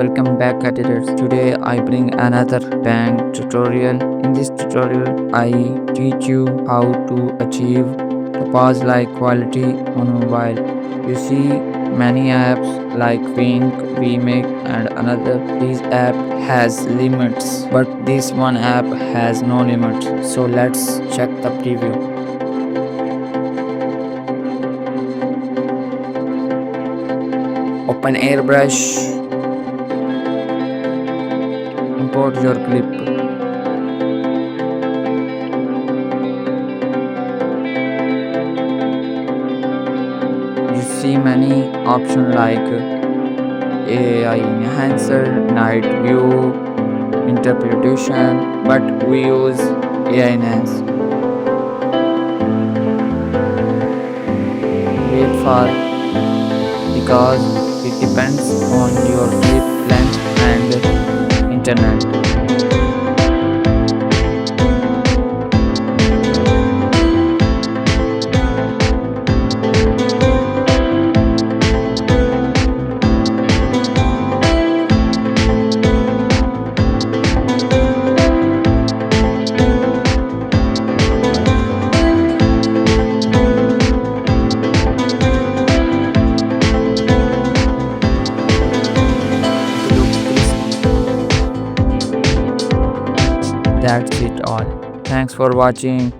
welcome back editors. Today I bring another bang tutorial. In this tutorial I teach you how to achieve Topaz-like quality on mobile. You see many apps like Wink, VMake and another. This app has limits, but this one app has no limits. So let's check the preview. Open airbrush, import your clip. You see many options like AI enhancer, night view, interpretation, but we use AI enhance. Wait for because it depends on your clip length and internet. That's it all. Thanks for watching.